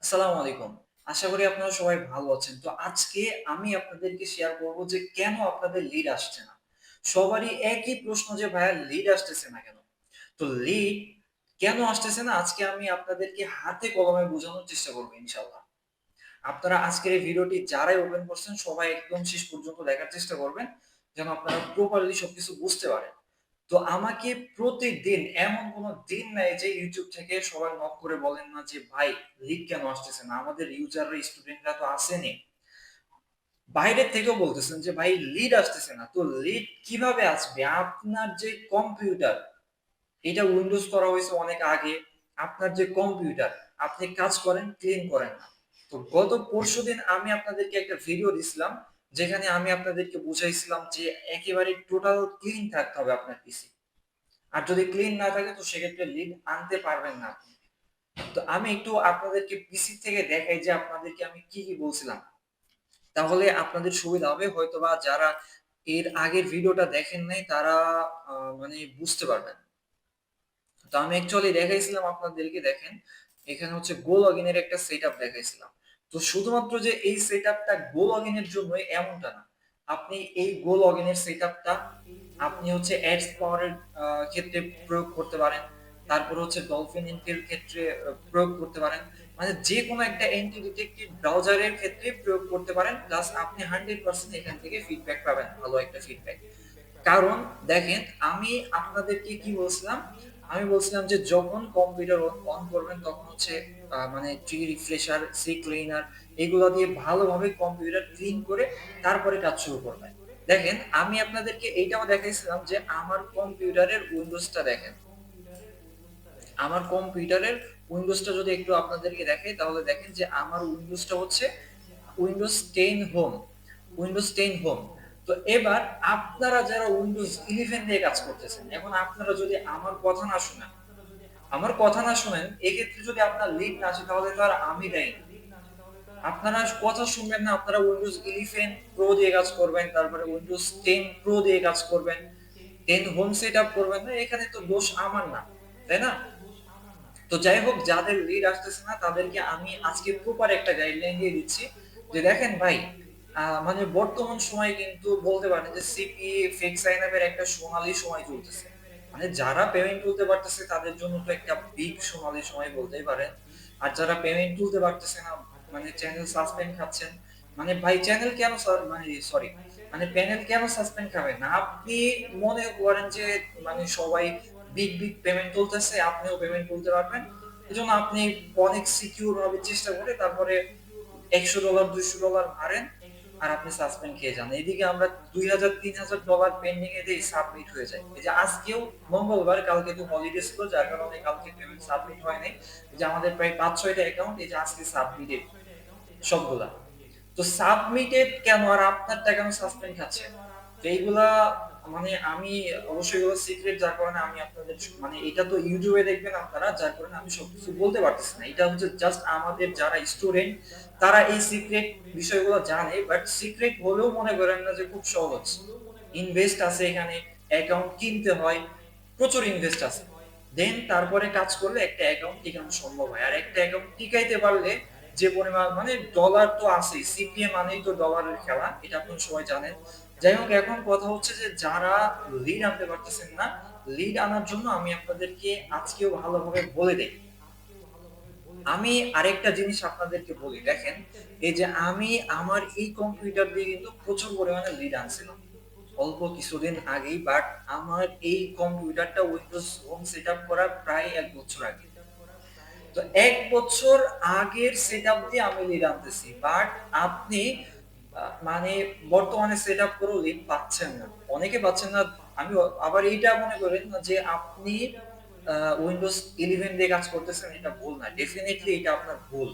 আসসালামু আলাইকুম। আশা করি আপনারা সবাই ভালো আছেন। তো আজকে আমি আপনাদেরকে শেয়ার করব যে কেন আপনাদের লিড আসছে না। সবারই একই প্রশ্ন যে ভাইয়া লিড আসতেছে না কেন? তো লিড কেন আসতেছে না আজকে আমি আপনাদেরকে হাতে কলমে বোঝানোর চেষ্টা করব ইনশাআল্লাহ। আপনারা আজকের এই ভিডিওটি যারাই ওপেন করছেন সবাই একদম শেষ পর্যন্ত দেখার চেষ্টা করবেন যেন আপনারা প্রপারলি সবকিছু বুঝতে পারেন। তো আমাকে প্রতিদিন এমন কোন দিন নাই যে YouTube থেকে সবাই নক করে বলেন না যে, "ভাই লিড কেন আসতেছে না? আমাদের ইউজাররা স্টুডেন্টরা তো আসেনি।" বাইরের থেকেও বলতেছেন যে, "ভাই লিড আসতেছে না।" তো লিড কিভাবে আসবে? আপনার যে কম্পিউটার, এটা উইন্ডোজ করা হয়েছে অনেক আগে। আপনার যে কম্পিউটার, আপনি কাজ করেন, ক্লিন করেন না। তো গত পরশুদিন আমি আপনাদেরকে একটা ভিডিও দিছিলাম, যেখানে আমি আপনাদেরকে বুঝাইছিলাম যে একেবারে টোটাল ক্লিন থাকতে হবে আপনার পিসি। আর যদি ক্লিন না থাকে তো সেক্ষেত্রে লিড আনতে পারবেন না আপনি। তো আমি একটু আপনাদেরকে পিসি থেকে দেখাই যে আপনাদেরকে আমি কি বলছিলাম। তাহলে আপনাদের সুবিধা হবে হয়তোবা যারা এর আগের ভিডিওটা দেখেন নাই তারা মানে বুঝতে পারবেন। তো আমি অ্যাকচুয়ালি দেখাইছিলাম আপনাদেরকে দেখেন, এখানে হচ্ছে গো লগইন এর একটা সেটআপ দেখাইছিলাম। তো শুধুমাত্র যে এই সেটআপটা গো লগইন এর জন্যই এমনটা না। আপনি এই গো লগইন এর সেটআপটা আপনি হচ্ছে অ্যাডস পাওয়ার এর ক্ষেত্রে প্রয়োগ করতে পারেন। তারপর হচ্ছে ডলফিন ইনকের ক্ষেত্রে প্রয়োগ করতে পারেন। মানে যেকোনো একটা এন্টি ডিটেকটিভ ব্রাউজারের ক্ষেত্রে প্রয়োগ করতে পারেন। প্লাস আপনি 100% এখান থেকে ফিডব্যাক পাবেন। ভালো একটা ফিডব্যাক। কারণ দেখেন আমি আপনাদেরকে কি বলছিলাম? আমি বলছিলাম যে যখন কম্পিউটার অন করবেন তখন হচ্ছে মানে ট্রি রিফ্রেশার, সি ক্লিনার এগুলো দিয়ে ভালোভাবে কম্পিউটার ক্লিন করে তারপরে কাজ শুরু করবেন। দেখেন আমি আপনাদেরকে এইটাও দেখাইছিলাম যে আমার কম্পিউটারের উইন্ডোজটা দেখেন। আমার কম্পিউটারের উইন্ডোজটা যদি একটু আপনাদেরকে দেখাই তাহলে দেখেন যে আমার উইন্ডোজটা হচ্ছে উইন্ডোজ 10 হোম। Windows 10 home. তো এবার আপনারা যারা উইন্ডোজ 11 দিয়ে কাজ করতেছেন, এখন আপনারা যদি আমার কথা না শুনেন, এক্ষেত্রে যদি আপনার লিড না আসে তাহলে তো আর আমি দায়ী না। আপনারা কথা শুনবেন না, আপনারা উইন্ডোজ 11 প্রো দিয়ে কাজ করবেন, তারপরে উইন্ডোজ 10 প্রো দিয়ে কাজ করবেন, 10 হোম সেটআপ করবেন না, এখানে তো দোষ আমার না। তাই না? তো যাই হোক যাদের লিড আসতেছে না তাদেরকে আমি আজকে প্রপার একটা গাইডলাইন দিয়ে দিচ্ছি যে দেখেন ভাই মানে বর্তমান সময়ে কিন্তু বলতে পারেন যে সিপিএ ফেক সাইন আপের একটা সোনালী সময় চলতেছে। মানে যারা পেমেন্ট তুলতে পারতেছে তাদের জন্য তো একটা বিগ সোনালী সময় বলতেই পারেন। আর যারা পেমেন্ট তুলতে পারতেছে না মানে চ্যানেল সাসপেন্ড খাচ্ছেন। মানে ভাই চ্যানেল কেন মানে সরি মানে প্যানেল কেন সাসপেন্ড খাবে না? আপনি মনে করেন যে মানে সবাই বিগ পেমেন্ট তুলতেছে, আপনিও পেমেন্ট তুলতে পারবেন। এজন্য আপনি অনেক সিকিউর ভাবে চেষ্টা করে তারপরে $100 $200 মারেন আর আপনি সাসপেন্ড খেয়ে যান। এদিকে আমরা $2000 $3000 পেন্ডিং এ দেই সাবমিট হয়ে যায়। এই যে আজকেও মঙ্গলবার, কালকে তো হলিডে ছিল যার কারণে কালকে পেমেন্ট সাবমিট হয় নাই। এই যে আমাদের প্রায় ৫-৬ টা অ্যাকাউন্ট এই যে আজকে সাবমিটেড সবগুলা। তো সাবমিটেড কেন আর আপনারটা কেন সাসপেন্ড খাচ্ছে? তো এইগুলা মানে আমি অবশ্যই এগুলো সিক্রেট যার কারণে আমি আপনাদের মানে এটা তো ইউটিউবে দেখবেন আপনারা যার কারণে আমি সবকিছু বলতে পারতেছি না। এটা হচ্ছে জাস্ট আমাদের যারা স্টুডেন্ট তারা এই সিক্রেট বিষয়গুলো জানে বাট সিক্রেট হলেও মনে করেন না যে খুব সহজ। ইনভেস্ট আছে এখানে, অ্যাকাউন্ট কিনতে হয়, প্রচুর ইনভেস্ট আছে। দেন তারপরে কাজ করলে একটা অ্যাকাউন্ট টিকানো সম্ভব হয়। আর একটা অ্যাকাউন্ট টিকাইতে পারলে যে পরিমাণ মানে ডলার তো আছেই। সিপিএ মানেই তো ডলারের খেলা। এটা আপনারা সবাই জানেন। যাই হোক এখন কথা হচ্ছে যে যারা লিড আনতে পারতেছেন না, লিড আনার জন্য আমি আপনাদেরকে আজকেও ভালোভাবে বলে দেই। আমি আরেকটা জিনিস আপনাদেরকে বলি দেখেন, এই যে আমি আমার এই কম্পিউটার দিয়ে কিন্তু প্রচুর পরিমাণে লিড আনছিলাম। অল্প কিছুদিন আগেই বাট আমার এই কম্পিউটারটা উইন্ডোজ হোম সেটআপ করার প্রায় ১ বছর আগে। তো ১ বছর আগের সেটআপ দিয়ে আমি লিড আনতেছি। বাট আপনি মানে বর্তমানে সেটআপ করেও লিড পাচ্ছেন না। অনেকে পাচ্ছেন না। আমি আবার এইটা মনে করেন না যে আপনি আ Windows 11 দিয়ে কাজ করতেছেন এটা ভুল না। ডেফিনিটলি এটা আপনার ভুল।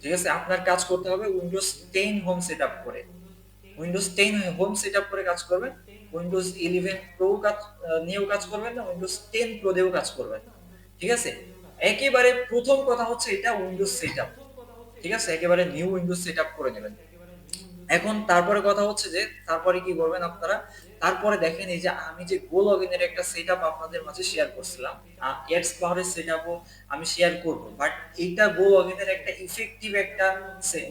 ঠিক আছে? আপনার কাজ করতে হবে Windows 10 হোম সেটআপ করে। Windows 10 হোম সেটআপ করে কাজ করবেন। Windows 11 Pro কাজ নিয়েও কাজ করবেন না, Windows 10 Pro দিয়েও কাজ করবেন না। ঠিক আছে? একেবারে ১ম কথা হচ্ছে এটা Windows সেটআপ। ঠিক আছে? একেবারে নিউ Windows সেটআপ করে নেবেন। এখন তারপরে কথা হচ্ছে যে তারপরে কি করবেন আপনারা, তারপরে দেখেন এই যে আমি যে গো লগইনের একটা সেটআপ আপনাদের মাঝে শেয়ার করছিলাম, এক্সপ্লোরের সেটআপও আমি শেয়ার করব, বাট এইটা গো লগইনের একটা ইফেক্টিভ একটা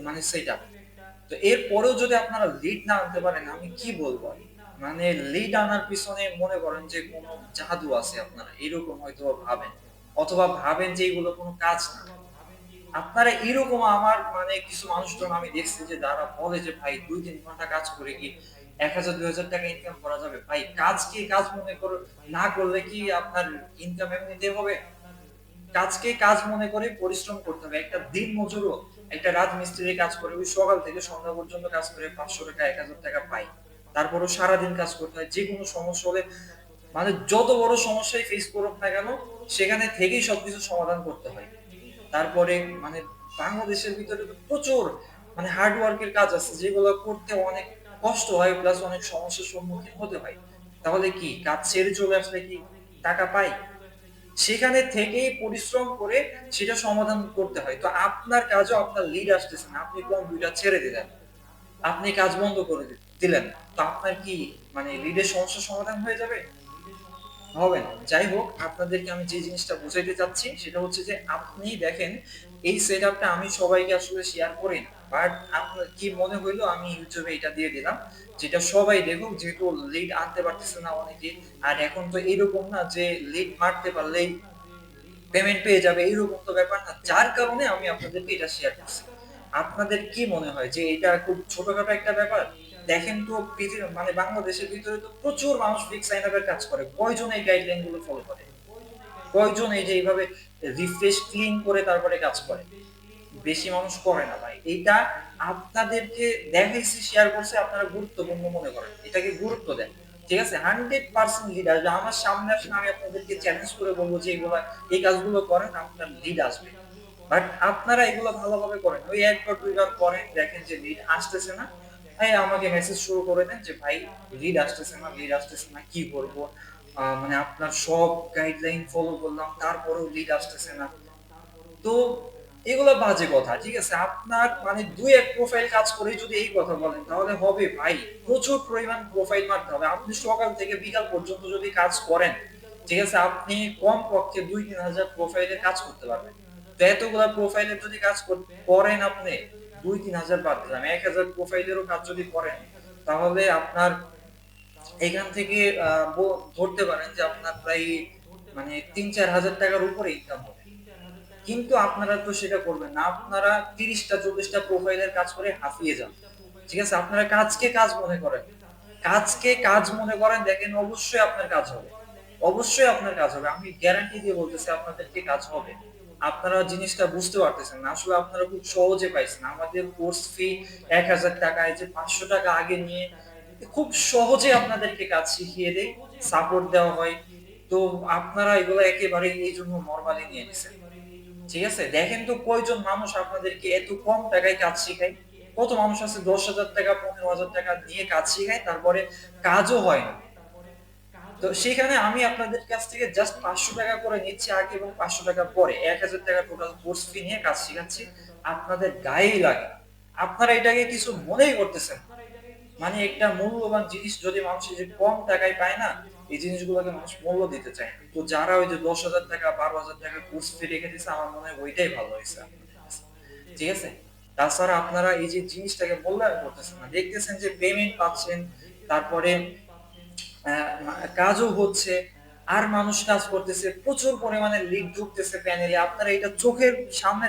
মানে সেটআপ। তো এরপরেও যদি আপনারা লিড না আনতে পারেন আমি কি বলবো আর? মানে লিড আনার পিছনে মনে করেন যে কোনো জাদু আছে, আপনারা এরকম হয়তো ভাবেন, অথবা ভাবেন যে এগুলো কোনো কাজ না। আপনারা এরকম আমার মানে কিছু মানুষজন আমি দেখছি যে যারা বলে যে ভাই 2-3 ঘন্টা কাজ করে কি 1,000-2,000 টাকা ইনকাম করা যাবে। ভাই কাজকে কাজ মনে করে না করলে কি আপনার ইনকাম এমনিতে হবে? কাজকে কাজ মনে করে পরিশ্রম করতে হবে। একটা দিন মজুরও একটা রাজমিস্ত্রি কাজ করে ওই সকাল থেকে সন্ধ্যা পর্যন্ত কাজ করে 500 টাকা 1,000 টাকা পায়। তারপরও সারাদিন কাজ করতে হয়, যে কোনো সমস্যা হলে মানে যত বড় সমস্যাই ফেস করুক না কেন সেখানে থেকেই সবকিছু সমাধান করতে হয়। তারপরে মানে বাংলাদেশের ভিতরে তো প্রচুর মানে হার্ড ওয়ার্কের কাজ আছে যেগুলো করতে অনেক কষ্ট হয়, প্লাস অনেক সমস্যার সম্মুখীন হতে হয়। তাহলে কি কাজ ছেড়ে চলে আসলে কি টাকা পাই? সেখানে থেকেই পরিশ্রম করে সেটা সমাধান করতে হয়। তো আপনার কাজও আপনার লিড আসতেছে না, আপনি কম্পিউটার ছেড়ে দিলেন, আপনি কাজ বন্ধ করে দিলেন, তো আপনার কি মানে লিডের সমস্যার সমাধান হয়ে যাবে? হবে না। যাই হোক, আপনাদেরকে আমি যে জিনিসটা বুঝাইতে চাচ্ছি সেটা হচ্ছে যে আপনি দেখেন এই সেটআপটা আমি সবাইকে আসলে শেয়ার করি না, বাট আপনার কি মনে হইলো আমি ইউটিউবে এটা দিয়ে দিলাম, যেটা সবাই দেখুক, যেহেতু লিড আনতে পারতেছে না অনেকে। আর এখন তো এরকম না যে লিড মারতে পারলেই পেমেন্ট পেয়ে যাবে, এইরকম তো ব্যাপার না, যার কারণে আমি আপনাদেরকে এটা শেয়ার করছি। আপনাদের কি মনে হয় যে এটা খুব ছোটখাটো একটা ব্যাপার? দেখেন তো পৃথিবী মানে বাংলাদেশের ভিতরে তো প্রচুর মানুষ ফিক্স সাইন আপের কাজ করে, কয়জন এই গাইডলাইন গুলো ফলো করে, কয়জন এই যে এইভাবে রিফ্রেশ ক্লিন করে তারপরে কাজ করে? বেশি মানুষ করে না ভাই। এইটা আপনাদেরকে দেখাইছি, শেয়ার করছে, আপনারা গুরুত্বপূর্ণ মনে করেন, এটাকে গুরুত্ব দেন। ঠিক আছে, 100% লিড আসবে। আমার সামনে আসলে আমি আপনাদেরকে চ্যালেঞ্জ করে বলবো যে এগুলা এই কাজগুলো করেন, আপনার লিড আসবে। বাট আপনারা এগুলো ভালোভাবে করেন, ওই একবার দুইবার করেন, দেখেন যে লিড আসতেছে না, ভাই আমাকে মেসেজ শুরু করে দেন যে ভাই লিড আসতেছে না, লিড আসতেছে না, কি করব? মানে আপনার সব গাইডলাইন ফলো করলাম তারপরেও লিড আসতেছে না। তো এগুলো বাজে কথা, ঠিক আছে? আপনার মানে দুই এক প্রোফাইল কাজ করে যদি এই কথা বলেন তাহলে হবে ভাই? প্রচুর পরিমাণ প্রোফাইল মারতে হবে। আপনি সকাল থেকে বিকাল পর্যন্ত যদি কাজ করেন, ঠিক আছে, আপনি কম পক্ষে 2-3 হাজার প্রোফাইলের কাজ করতে পারবেন। তো এতগুলা প্রোফাইলের যদি কাজ করেন আপনি, 2-3 হাজার বাদ দিলাম, 1,000 প্রোফাইলেরও কাজ যদি করেন, তাহলে আপনার এখান থেকে ধরতে পারেন যে আপনার প্রায় মানে 3-4 হাজার টাকার উপরে ইনকাম হবে। কিন্তু আপনারা তো সেটা করবেন না, আপনারা 30টা 40টা প্রোফাইলের কাজ করে হাঁপিয়ে যান। ঠিক আছে, আপনারা কাজকে কাজ মনে করেন, কাজকে কাজ মনে করেন, দেখেন অবশ্যই আপনার কাজ হবে, অবশ্যই আপনার কাজ হবে, আমি গ্যারান্টি দিয়ে বলতেছি আপনাদেরকে কাজ হবে। আপনারা জিনিসটা বুঝতে পারতেছেন না, আসলে আপনারা খুব সহজে পাইছেন আমাদের কোর্স ফি 1,000 টাকায় যে 500 টাকা আগে নিয়ে খুব সহজে আপনাদেরকে কাজ শিখিয়ে দেয়, সাপোর্ট দেওয়া হয়। তো আপনারা এগুলো একেবারে এই জন্য নর্মালি নিয়ে নিছেন। ঠিক আছে, দেখেন তো কয়জন মানুষ আপনাদেরকে এত কম টাকায় কাজ শেখায়? কত মানুষ আছে 10,000 টাকা 15,000 টাকা নিয়ে কাজ শেখায়, তারপরে কাজও হয় না। তো সেখানে আমি আপনাদের কাছ থেকে জাস্ট 500 টাকা করে নিচ্ছি আগে এবং 500 টাকা পরে, 1,000 টাকা টোটাল কোর্স ফি নিয়ে কাজ শেখাচ্ছি, আপনাদের গায়েই লাগে না। আপনারা এটাকে কিছু মনেই করতেছেন না। মানে একটা মূল্যবান জিনিস যদি মানুষ এই যে কম টাকায় পায় না, এই জিনিসগুলোকে মানুষ মূল্য দিতে চায় না। তো যারা ওই যে 10,000 টাকা 12,000 টাকা কোর্স ফি রেখে দিচ্ছে, আমার মনে হয় ওইটাই ভালো হয়েছে আপনাদের কাছে। ঠিক আছে, তাছাড়া আপনারা এই যে জিনিসটাকে মূল্যায়ন করতেছেন না, দেখতেছেন যে পেমেন্ট পাচ্ছেন, তারপরে কাজও হচ্ছে, আর মানুষ কাজ করতেছে, প্রচুর পরিমাণে লিড ঢুকতেছে প্যানেলে, আপনারা এটা চোখের সামনে